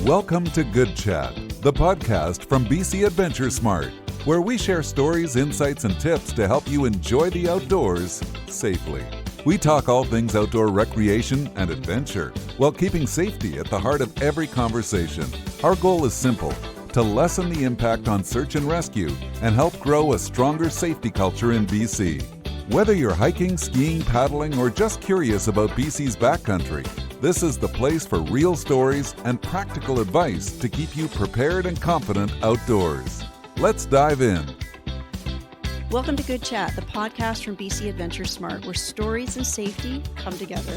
Welcome to Good Chat, the podcast from BC AdventureSmart, where we share stories, insights, and tips to help you enjoy the outdoors safely. We talk all things outdoor recreation and adventure, while keeping safety at the heart of every conversation. Our goal is simple: to lessen the impact on search and rescue and help grow a stronger safety culture in BC. Whether you're hiking, skiing, paddling, or just curious about BC's backcountry, this is the place for real stories and practical advice to keep you prepared and confident outdoors. Let's dive in. Welcome to Good Chat, the podcast from BC AdventureSmart, where stories and safety come together.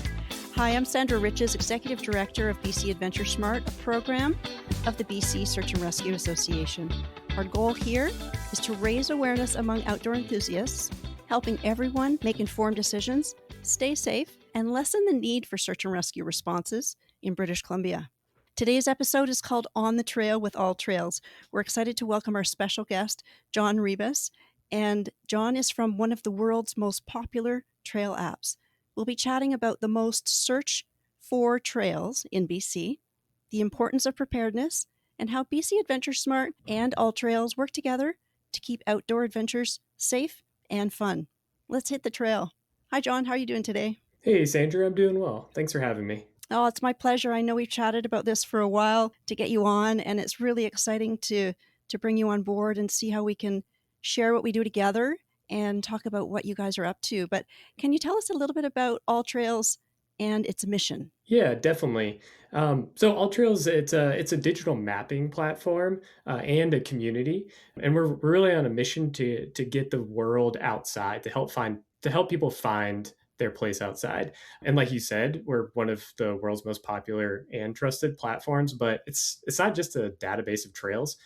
Hi, I'm Sandra Riches, Executive Director of BC AdventureSmart, a program of the BC Search and Rescue Association. Our goal here is to raise awareness among outdoor enthusiasts, helping everyone make informed decisions, stay safe, and lessen the need for search and rescue responses in British Columbia. Today's episode is called On the Trail with AllTrails. We're excited to welcome our special guest, John Rebus, and John is from one of the world's most popular trail apps. We'll be chatting about the most searched for trails in BC, the importance of preparedness, and how BC AdventureSmart and AllTrails work together to keep outdoor adventures safe and fun. Let's hit the trail. Hi, John. How are you doing today? Hey, Sandra, I'm doing well. Thanks for having me. Oh, it's my pleasure. I know we've chatted about this for a while to get you on, and it's really exciting to bring you on board and see how we can share what we do together and talk about what you guys are up to. But can you tell us a little bit about AllTrails and its mission? Yeah, definitely. So AllTrails, it's a digital mapping platform and a community, and we're really on a mission to get the world outside, to help people find their place outside. And like you said, we're one of the world's most popular and trusted platforms, but it's not just a database of trails.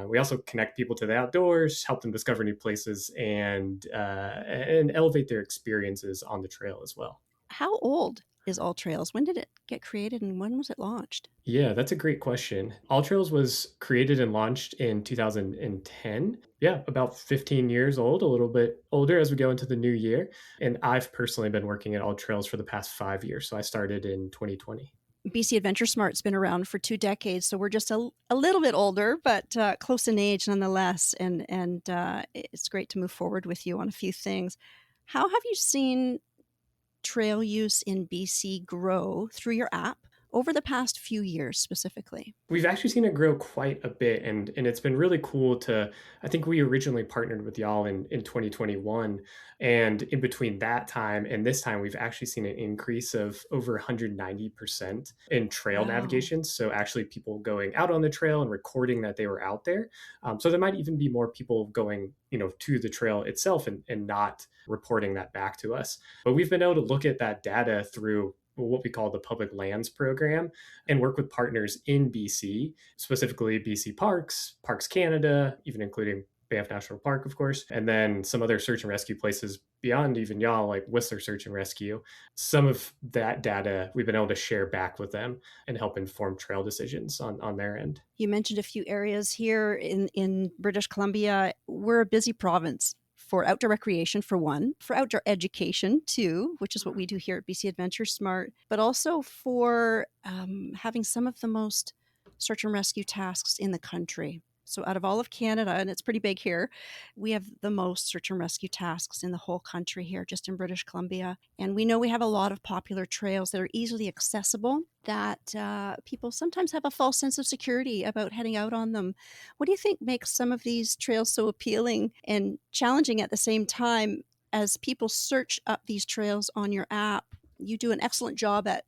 We also connect people to the outdoors, help them discover new places, and elevate their experiences on the trail as well. How old is AllTrails? When did it get created and when was it launched? Yeah, that's a great question. AllTrails was created and launched in 2010. Yeah, about 15 years old, a little bit older as we go into the new year. And I've personally been working at AllTrails for the past 5 years. So I started in 2020. BC AdventureSmart's been around for 2 decades, so we're just a little bit older, but close in age nonetheless. And it's great to move forward with you on a few things. How have you seen trail use in BC grow through your app over the past few years specifically? We've actually seen it grow quite a bit, and it's been really cool I think we originally partnered with y'all in 2021, and in between that time and this time, we've actually seen an increase of over 190% in trail navigation. So actually people going out on the trail and recording that they were out there. So there might even be more people going, to the trail itself and not reporting that back to us. But we've been able to look at that data through what we call the Public Lands Program and work with partners in BC, specifically BC Parks, Parks Canada, even including Banff National Park, of course, and then some other search and rescue places beyond even y'all, like Whistler Search and Rescue. Some of that data we've been able to share back with them and help inform trail decisions on their end. You mentioned a few areas here in British Columbia. We're a busy province for outdoor recreation, for one, for outdoor education, too, which is what we do here at BC AdventureSmart, but also for having some of the most search and rescue tasks in the country. So out of all of Canada, and it's pretty big here, we have the most search and rescue tasks in the whole country here, just in British Columbia. And we know we have a lot of popular trails that are easily accessible, that people sometimes have a false sense of security about heading out on them. What do you think makes some of these trails so appealing and challenging at the same time? As people search up these trails on your app, you do an excellent job at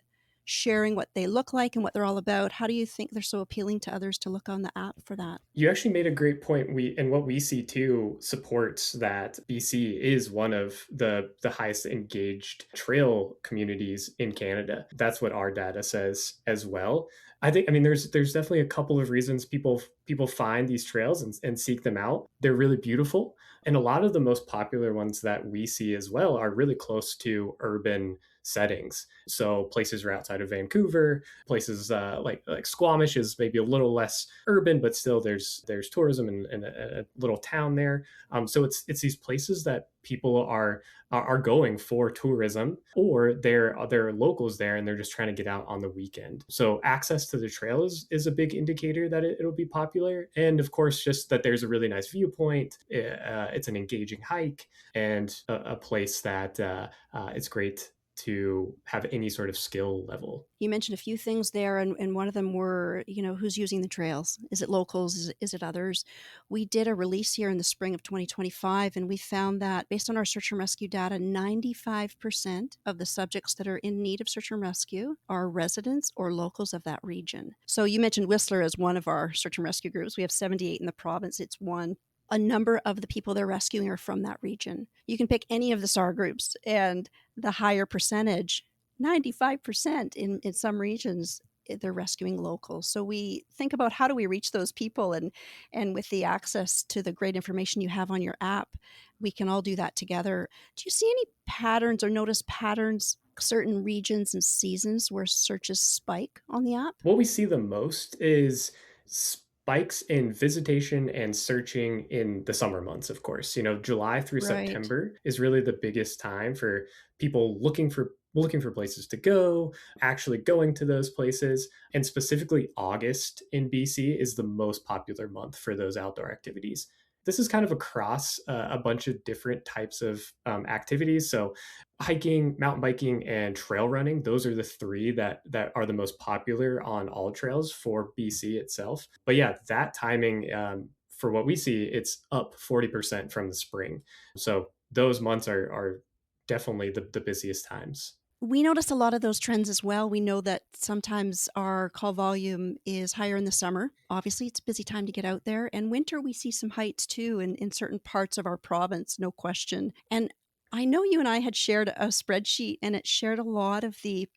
sharing what they look like and what they're all about. How do you think they're so appealing to others to look on the app for that? You actually made a great point. What we see too supports that BC is one of the highest engaged trail communities in Canada. That's what our data says as well. There's definitely a couple of reasons people find these trails and seek them out. They're really beautiful. And a lot of the most popular ones that we see as well are really close to urban settings. So places are outside of Vancouver, places like Squamish is maybe a little less urban, but still there's tourism and a little town there. So it's these places that people are going for tourism, or they're locals there and they're just trying to get out on the weekend. So access to the trail is a big indicator that it'll be popular. And of course, just that there's a really nice viewpoint. It's an engaging hike and a place that it's great to have any sort of skill level. You mentioned a few things there, and one of them were, who's using the trails? Is it locals? Is it others? We did a release here in the spring of 2025, and we found that based on our search and rescue data, 95% of the subjects that are in need of search and rescue are residents or locals of that region. So you mentioned Whistler as one of our search and rescue groups. We have 78 in the province. It's one. A number of the people they're rescuing are from that region. You can pick any of the SAR groups, and the higher percentage, 95% in some regions, they're rescuing locals. So we think about how do we reach those people, and with the access to the great information you have on your app, we can all do that together. Do you see any patterns or notice patterns, certain regions and seasons where searches spike on the app? What we see the most is spikes in visitation and searching in the summer months, of course. July through Right. September is really the biggest time for people looking for places to go, actually going to those places. And specifically August in BC is the most popular month for those outdoor activities. This is kind of across a bunch of different types of activities. So hiking, mountain biking, and trail running, those are the three that are the most popular on AllTrails for BC itself. But yeah, that timing, for what we see, it's up 40% from the spring. So those months are definitely the busiest times. We noticed a lot of those trends as well. We know that sometimes our call volume is higher in the summer. Obviously, it's a busy time to get out there. And winter, we see some heights too in certain parts of our province, no question. And I know you and I had shared a spreadsheet, and it shared a lot of the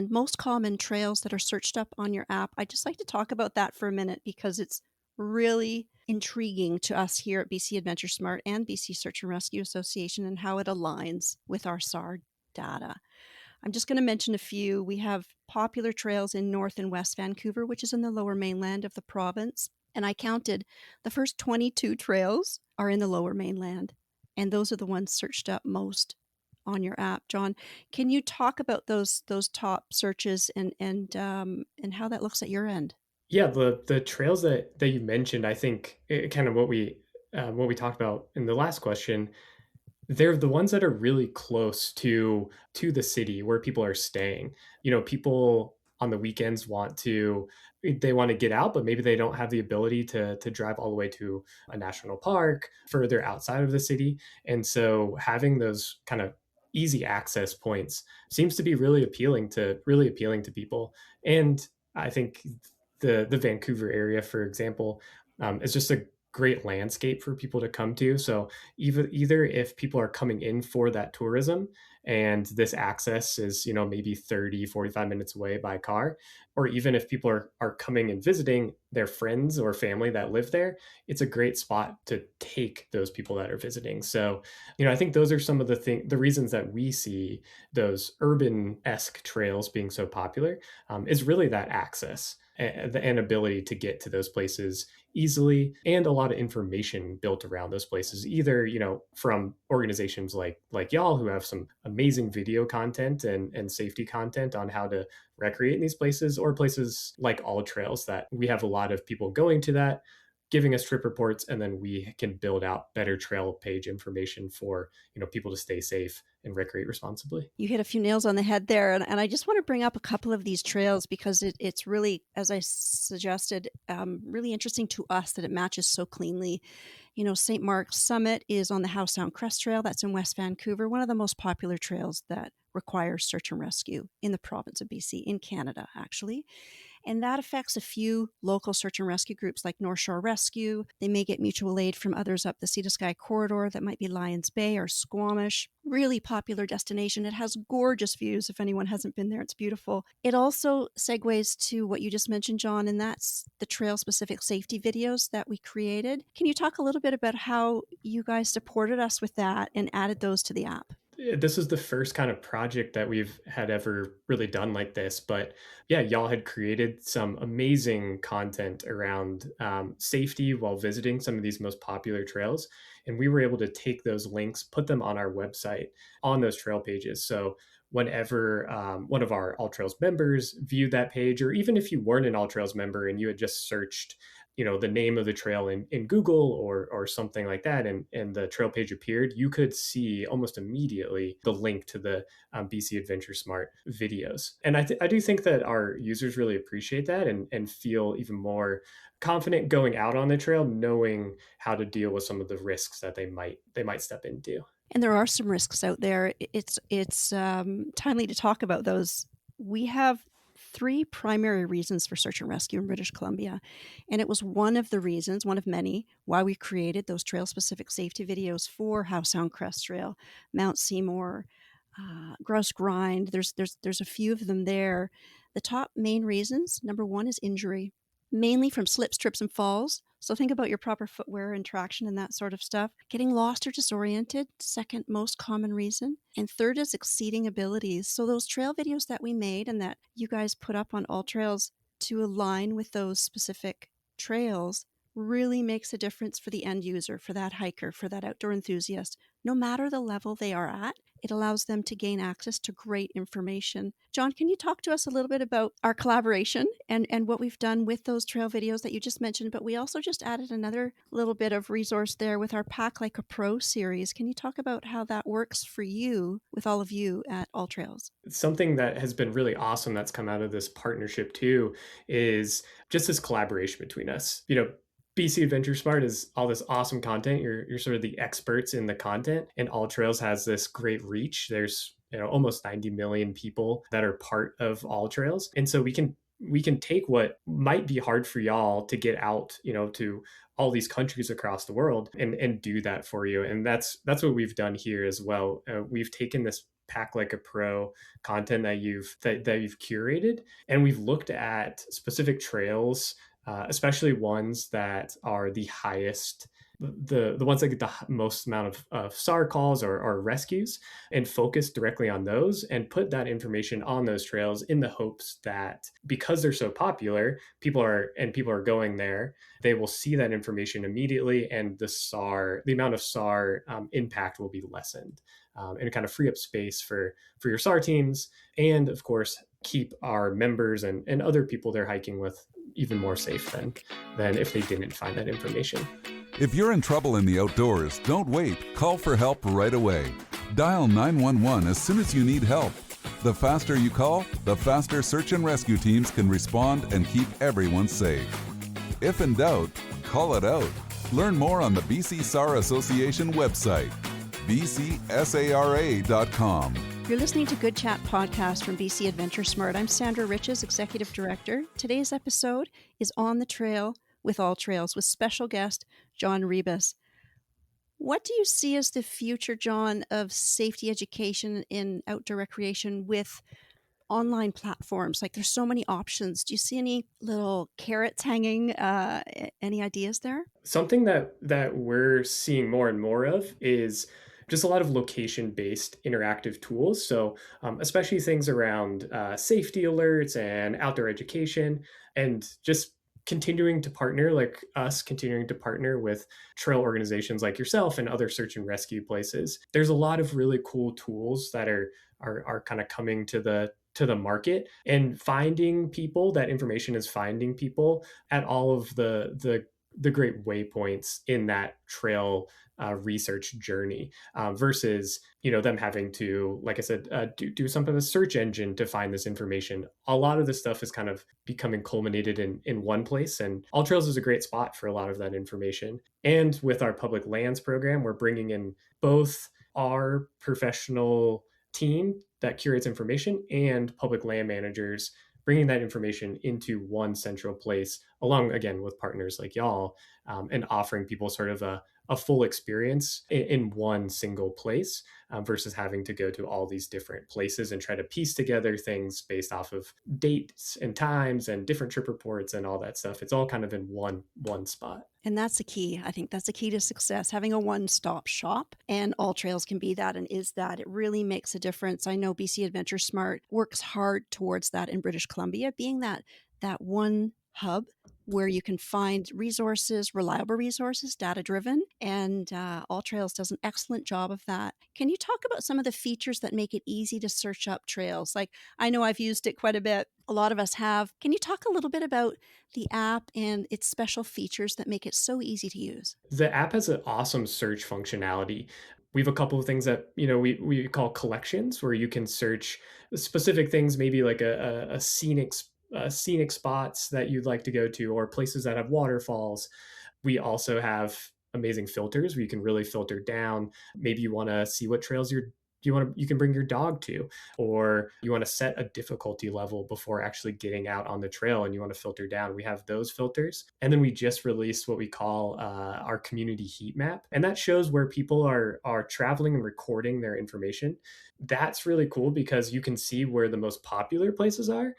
most common trails that are searched up on your app. I'd just like to talk about that for a minute because it's really intriguing to us here at BC Adventure Smart and BC Search and Rescue Association, and how it aligns with our SAR data. I'm just going to mention a few. We have popular trails in North and West Vancouver, which is in the lower mainland of the province. And I counted the first 22 trails are in the lower mainland. And those are the ones searched up most on your app. John, can you talk about those top searches and how that looks at your end? Yeah, the trails that you mentioned, I think kind of what we talked about in the last question, they're the ones that are really close to the city where people are staying. People on the weekends they want to get out, but maybe they don't have the ability to drive all the way to a national park further outside of the city. And so having those kind of easy access points seems to be really appealing to people. And I think the Vancouver area, for example, is just a great landscape for people to come to. So either if people are coming in for that tourism and this access is, maybe 30-45 minutes away by car, or even if people are coming and visiting their friends or family that live there, it's a great spot to take those people that are visiting. So, I think those are some of the reasons that we see those urban-esque trails being so popular, is really that access and ability to get to those places easily, and a lot of information built around those places, either from organizations like y'all, who have some amazing video content and safety content on how to recreate in these places, or places like AllTrails that we have a lot of people going to that, giving us trip reports, and then we can build out better trail page information for people to stay safe and recreate responsibly. You hit a few nails on the head there. And I just want to bring up a couple of these trails because it's really, as I suggested, really interesting to us that it matches so cleanly. St. Mark's Summit is on the Howe Sound Crest Trail. That's in West Vancouver, one of the most popular trails that requires search and rescue in the province of BC, in Canada, actually. And that affects a few local search and rescue groups like North Shore Rescue. They may get mutual aid from others up the Sea to Sky corridor. That might be Lions Bay or Squamish. Really popular destination. It has gorgeous views. If anyone hasn't been there, it's beautiful. It also segues to what you just mentioned, John, and that's the trail-specific safety videos that we created. Can you talk a little bit about how you guys supported us with that and added those to the app? this is the first kind of project that we've had ever really done like this. But yeah, y'all had created some amazing content around safety while visiting some of these most popular trails. And we were able to take those links, put them on our website on those trail pages. So whenever one of our AllTrails members viewed that page, or even if you weren't an AllTrails member and you had just searched the name of the trail in Google or something like that, and the trail page appeared, you could see almost immediately the link to the BC Adventure Smart videos. And I do think that our users really appreciate that and feel even more confident going out on the trail, knowing how to deal with some of the risks that they might step into. And there are some risks out there. It's timely to talk about those. We have three primary reasons for search and rescue in British Columbia. And it was one of the reasons, one of many, why we created those trail-specific safety videos for Howe Sound Crest Trail, Mount Seymour, Grouse Grind. There's a few of them there. The top main reasons, number one is injury, mainly from slips, trips, and falls. So think about your proper footwear and traction and that sort of stuff. Getting lost or disoriented, second most common reason. And third is exceeding abilities. So those trail videos that we made and that you guys put up on AllTrails to align with those specific trails really makes a difference for the end user, for that hiker, for that outdoor enthusiast. No matter the level they are at, it allows them to gain access to great information. John, can you talk to us a little bit about our collaboration and what we've done with those trail videos that you just mentioned? But we also just added another little bit of resource there with our Pack Like a Pro series. Can you talk about how that works for you with all of you at AllTrails? Something that has been really awesome that's come out of this partnership too is just this collaboration between us. BC Adventure Smart is all this awesome content. You're sort of the experts in the content, and AllTrails has this great reach. There's almost 90 million people that are part of AllTrails, and so we can take what might be hard for y'all to get out, to all these countries across the world and do that for you. And that's what we've done here as well. We've taken this Pack Like a Pro content that you've curated, and we've looked at specific trails, especially ones that are the highest, the ones that get the most amount of SAR calls or rescues, and focus directly on those and put that information on those trails in the hopes that because they're so popular, people are going there, they will see that information immediately, and the amount of SAR impact will be lessened, and kind of free up space for your SAR teams, and of course keep our members and other people they're hiking with even more safe than if they didn't find that information. If you're in trouble in the outdoors, don't wait. Call for help right away. Dial 911 as soon as you need help. The faster you call, the faster search and rescue teams can respond and keep everyone safe. If in doubt, call it out. Learn more on the BC SAR Association website, bcsara.com. You're listening to Good Chat podcast from BC AdventureSmart. I'm Sandra Riches, Executive Director. Today's episode is On the Trail with AllTrails with special guest John Rebus. What do you see as the future, John, of safety education in outdoor recreation with online platforms? Like there's so many options. Do you see any little carrots hanging? Any ideas there? Something that we're seeing more and more of is just a lot of location-based interactive tools. So especially things around safety alerts and outdoor education, and just continuing to partner with trail organizations like yourself and other search and rescue places. There's a lot of really cool tools that are kind of coming to the market, and finding people, that information is finding people at all of the great waypoints in that trail research journey, versus them having to, like I said, do some of a search engine to find this information. A lot of this stuff is kind of becoming culminated in one place, and AllTrails is a great spot for a lot of that information. And with our public lands program, we're bringing in both our professional team that curates information and public land managers, bringing that information into one central place, along, again, with partners like y'all, and offering people sort of a a full experience in one single place, versus having to go to all these different places and try to piece together things based off of dates and times and different trip reports and all that stuff. It's all kind of in one spot. And that's the key. I think that's the key to success, having a one-stop shop. And AllTrails can be that and is that. It really makes a difference. I know BC Adventure Smart works hard towards that in British Columbia, being that one hub where you can find resources, reliable resources, data-driven, and AllTrails does an excellent job of that. Can you talk about some of the features that make it easy to search up trails? Like, I know I've used it quite a bit. A lot of us have. Can you talk a little bit about the app and its special features that make it so easy to use? The app has an awesome search functionality. We have a couple of things that, we call collections, where you can search specific things, maybe like a scenic spots that you'd like to go to, or places that have waterfalls. We also have amazing filters where you can really filter down. Maybe you want to see what trails you can bring your dog to, or you want to set a difficulty level before actually getting out on the trail and you want to filter down. We have those filters. And then we just released what we call our community heat map. And that shows where people are traveling and recording their information. That's really cool because you can see where the most popular places are,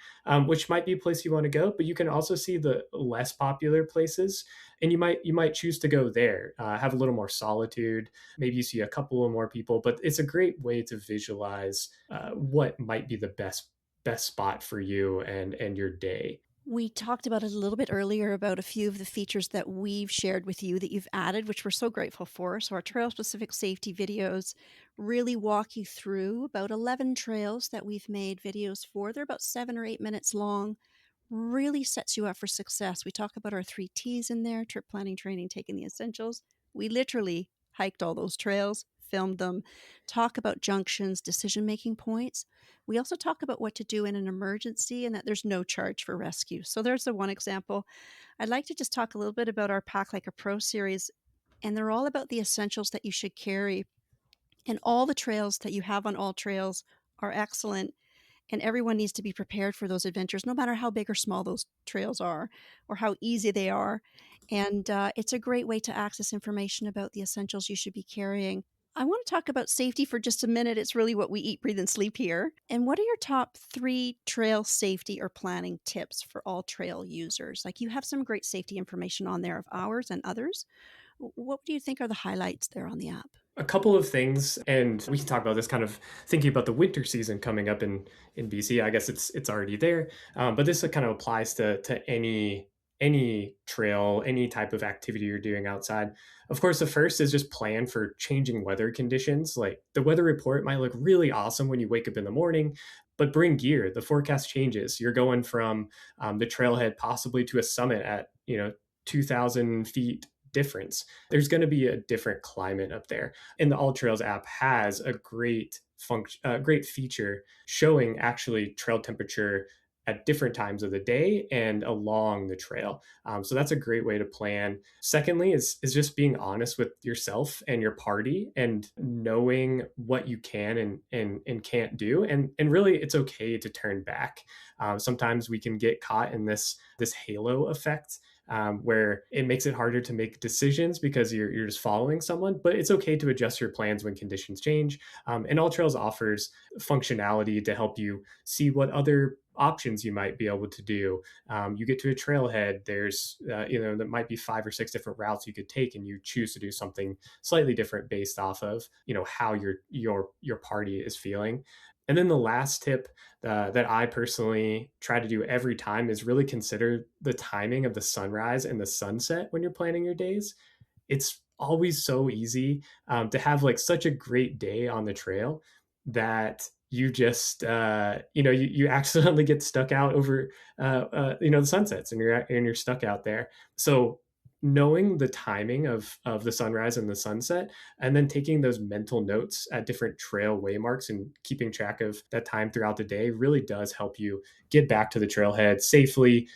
which might be a place you want to go, but you can also see the less popular places, and you might choose to go there, have a little more solitude. Maybe you see a couple of more people, but it's a great way to visualize what might be the best spot for you and your day. We talked about it a little bit earlier about a few of the features that we've shared with you that you've added, which we're so grateful for. So our trail-specific safety videos really walk you through about 11 trails that we've made videos for. They're about 7 or 8 minutes long. Really sets you up for success. We talk about our 3 T's in there: trip planning, training, taking the essentials. We literally hiked all those trails, filmed them, talk about junctions, decision-making points. We also talk about what to do in an emergency and that there's no charge for rescue. So there's the one example. I'd like to just talk a little bit about our Pack Like a Pro series, and they're all about the essentials that you should carry. And all the trails that you have on AllTrails are excellent, and everyone needs to be prepared for those adventures, no matter how big or small those trails are or how easy they are. And it's a great way to access information about the essentials you should be carrying. I want to talk about safety for just a minute. It's really what we eat, breathe, and sleep here. And what are your top 3 trail safety or planning tips for all trail users? Like, you have some great safety information on there of ours and others. What do you think are the highlights there on the app? A couple of things, and we can talk about this kind of thinking about the winter season coming up in BC. I guess it's already there, but this kind of applies to any trail, any type of activity you're doing outside. Of course, the first is just plan for changing weather conditions. Like, the weather report might look really awesome when you wake up in the morning, but bring gear. The forecast changes. You're going from the trailhead possibly to a summit at 2,000 feet difference. There's going to be a different climate up there. And the AllTrails app has a great feature showing actually trail temperature at different times of the day and along the trail. So that's a great way to plan. Secondly is just being honest with yourself and your party and knowing what you can and can't do. And really, it's okay to turn back. Sometimes we can get caught in this halo effect, where it makes it harder to make decisions because you're just following someone, but it's okay to adjust your plans when conditions change. And AllTrails offers functionality to help you see what other options you might be able to do. You get to a trailhead, there's there might be 5 or 6 different routes you could take, and you choose to do something slightly different based off of how your party is feeling. And then the last tip that I personally try to do every time is really consider the timing of the sunrise and the sunset when you're planning your days. It's always so easy to have like such a great day on the trail that you just you accidentally get stuck out over the sunsets, and you're stuck out there. So knowing the timing of the sunrise and the sunset, and then taking those mental notes at different trail waymarks and keeping track of that time throughout the day really does help you get back to the trailhead safely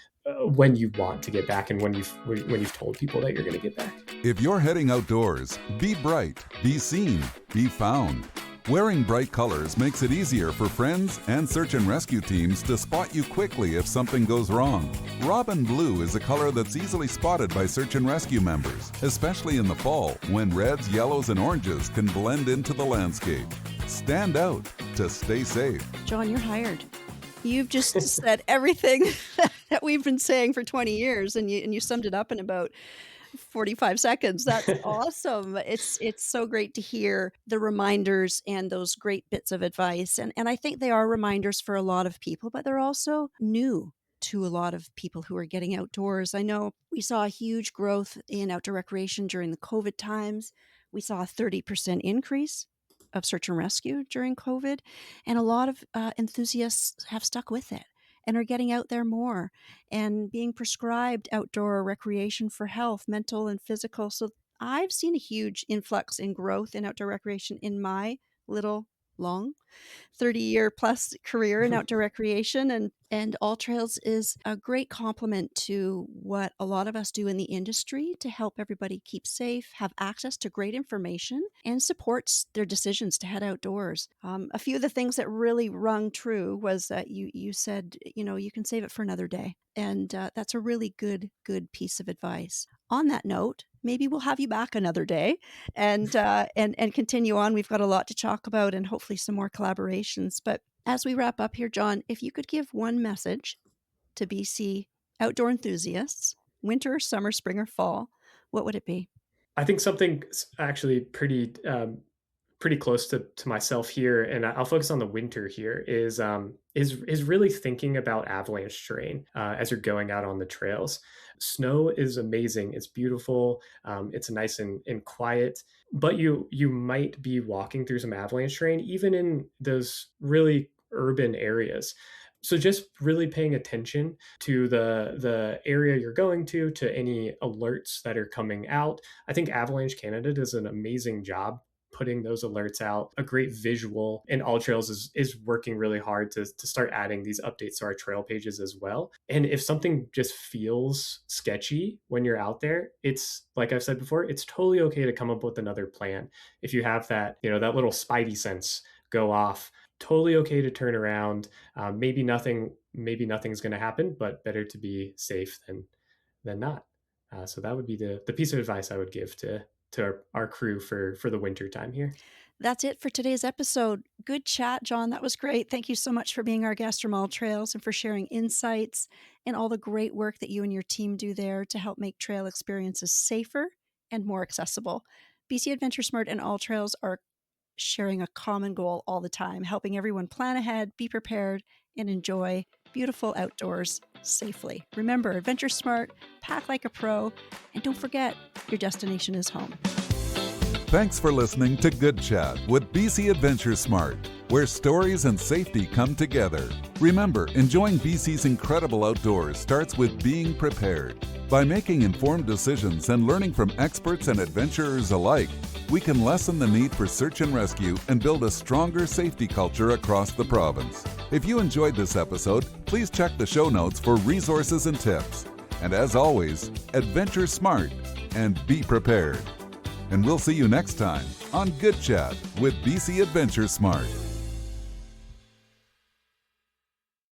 when you want to get back, and when you've told people that you're going to get back. If you're heading outdoors, be bright, be seen, be found. Wearing bright colors makes it easier for friends and search and rescue teams to spot you quickly if something goes wrong. Robin blue is a color that's easily spotted by search and rescue members, especially in the fall when reds, yellows, and oranges can blend into the landscape. Stand out to stay safe. John, you're hired. You've just said everything that we've been saying for 20 years, and you summed it up in about 45 seconds. That's awesome. It's so great to hear the reminders and those great bits of advice. And I think they are reminders for a lot of people, but they're also new to a lot of people who are getting outdoors. I know we saw a huge growth in outdoor recreation during the COVID times. We saw a 30% increase of search and rescue during COVID. And a lot of enthusiasts have stuck with it and are getting out there more and being prescribed outdoor recreation for health, mental and physical. So I've seen a huge influx in growth in outdoor recreation in my little long 30-year plus career in outdoor recreation. And AllTrails is a great complement to what a lot of us do in the industry to help everybody keep safe, have access to great information, and supports their decisions to head outdoors. A few of the things that really rung true was that you said, you can save it for another day. And that's a really good piece of advice. On that note, maybe we'll have you back another day and continue on. We've got a lot to talk about and hopefully some more collaborations. But as we wrap up here, John, if you could give one message to BC outdoor enthusiasts, winter, summer, spring, or fall, what would it be? I think something actually pretty close to myself here, and I'll focus on the winter here, is really thinking about avalanche terrain as you're going out on the trails. Snow is amazing. It's beautiful. It's nice and quiet, but you might be walking through some avalanche terrain, even in those really urban areas. So just really paying attention to the area you're going to any alerts that are coming out. I think Avalanche Canada does an amazing job putting those alerts out, a great visual, and AllTrails is working really hard to start adding these updates to our trail pages as well. And if something just feels sketchy when you're out there, it's like I've said before, it's totally okay to come up with another plan. If you have that, that little spidey sense go off, totally okay to turn around. Maybe nothing's going to happen, but better to be safe than not. So that would be the piece of advice I would give to our crew for the winter time here. That's it for today's episode. Good chat, John. That was great. Thank you so much for being our guest from AllTrails and for sharing insights and all the great work that you and your team do there to help make trail experiences safer and more accessible. BC AdventureSmart and AllTrails are sharing a common goal all the time, helping everyone plan ahead, be prepared, and enjoy beautiful outdoors safely. Remember, adventure smart, pack like a pro, and don't forget, your destination is home. Thanks for listening to Good Chat with BC AdventureSmart, where stories and safety come together. Remember, enjoying BC's incredible outdoors starts with being prepared. By making informed decisions and learning from experts and adventurers alike, we can lessen the need for search and rescue and build a stronger safety culture across the province. If you enjoyed this episode, please check the show notes for resources and tips. And as always, adventure smart and be prepared. And we'll see you next time on Good Chat with BC AdventureSmart.